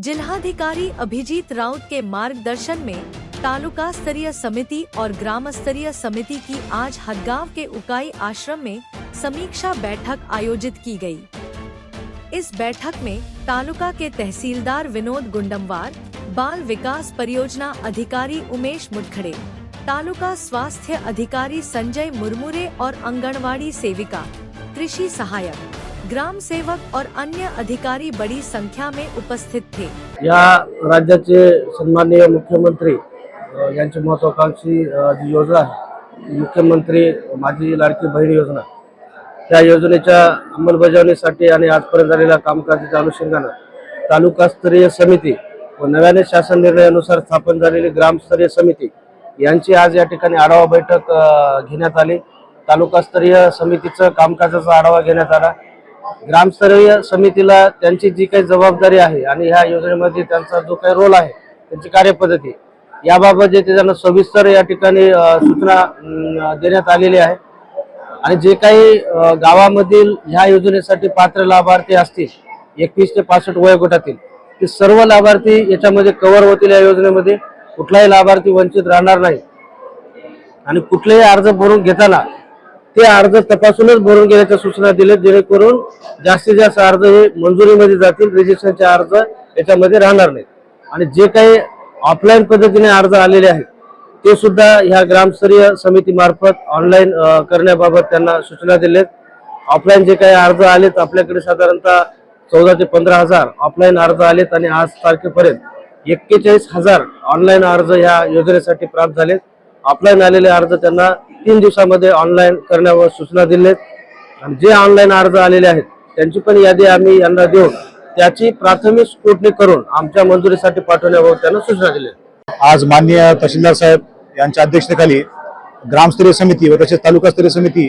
जिलाधिकारी अभिजीत राउत के मार्गदर्शन में तालुका स्तरीय समिति और ग्राम स्तरीय समिति की आज हदगांव के उकाई आश्रम में समीक्षा बैठक आयोजित की गई। इस बैठक में तालुका के तहसीलदार विनोद गुंडमवार, बाल विकास परियोजना अधिकारी उमेश मुटखड़े, तालुका स्वास्थ्य अधिकारी संजय मुरमुरे और आंगनवाड़ी सेविका, कृषि सहायक, ग्राम सेवक और अन्य अधिकारी बड़ी संख्या में उपस्थित थे। या राज्याचे सन्माननीय मुख्यमंत्री यांची महत्वाकांक्षी जी योजना आहे, मुख्यमंत्री माझी लाडकी बहीण योजना, त्या योजनेच्या अंमलबजावणीसाठी आणि आजपर्यंत झालेल्या कामकाजाच्या अनुषंगाने तालुकास्तरीय समिती व नव्याने शासन निर्णयानुसार स्थापन झालेली ग्रामस्तरीय समिती यांची आज या ठिकाणी आढावा बैठक घेण्यात आली। तालुकास्तरीय समितीचं कामकाजाचा आढावा घेण्यात आला। ग्रामस्तरीय समितीला त्यांची जी काही जबाबदारी आहे आणि ह्या योजनेमध्ये त्यांचा जो काही रोल आहे, त्यांची कार्यपद्धती याबाबत जे त्यांना सविस्तर या ठिकाणी सूचना देण्यात आलेली आहे। आणि जे काही गावामधील ह्या योजनेसाठी पात्र लाभार्थी असतील 21 ते 65 वयोगटातील, ते सर्व लाभार्थी याच्यामध्ये कव्हर होतील। या योजनेमध्ये कुठलाही लाभार्थी वंचित राहणार नाही आणि कुठलेही अर्ज भरून घेताना ते अर्ज तपासूनच भरून घेण्याच्या सूचना दिल्या, जेणेकरून जास्तीत जास्त अर्ज हे मंजुरीमध्ये जातील, रजिस्ट्रेशनचे अर्ज याच्यामध्ये राहणार नाहीत। आणि जे काही ऑफलाईन पद्धतीने अर्ज आलेले आहेत ते सुद्धा ह्या ग्रामस्तरीय समिती मार्फत ऑनलाईन करण्याबाबत त्यांना सूचना दिलेत। ऑफलाईन जे काही अर्ज आलेत, आपल्याकडे साधारणतः 14 ते 15 हजार ऑफलाईन अर्ज आलेत आणि आज तारखेपर्यंत 41,000 ऑनलाईन अर्ज ह्या योजनेसाठी प्राप्त झालेत। ऑफलाईन आलेले अर्ज त्यांना 3 दिवसामध्ये ऑनलाईन करण्यावर सूचना दिलेत आणि जे ऑनलाईन अर्ज आलेले आहेत त्यांची पण यादी आम्ही यांना देऊन त्याची प्राथमिक स्क्रुटनी करून आमच्या मंजुरीसाठी पाठवण्याबाबत त्यांना सूचना दिल्या। आज माननीय तहसीलदार साहेब यांच्या अध्यक्षतेखाली ग्रामस्तरीय समिती व तसेच तालुकास्तरीय समिती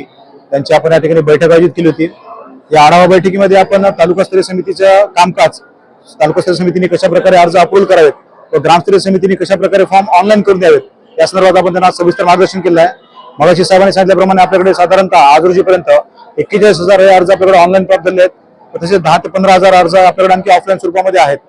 यांची आपण या ठिकाणी बैठक आयोजित केली होती। या आढावा बैठकीमध्ये आपण तालुकास्तरीय समितीचं कामकाज, तालुकास्तरीय समितीने कशा प्रकारे अर्ज अप्रूव्ह करावेत व ग्रामस्तरीय समितीने कशा प्रकारे फॉर्म ऑनलाईन करून द्यावेत या संदर्भात आपण त्यांना सविस्तर मार्गदर्शन केलं आहे। मगाशी साहेबांनी सांगितल्याप्रमाणे आपल्याकडे साधारणतः आज रोजीपर्यंत 41,000 हे अर्ज आपल्याकडे ऑनलाईन प्राप्त झाले आहेत, तसेच 10 ते 15 हजार अर्ज आपल्याकडे आणखी ऑफलाईन स्वरूपामध्ये आहेत।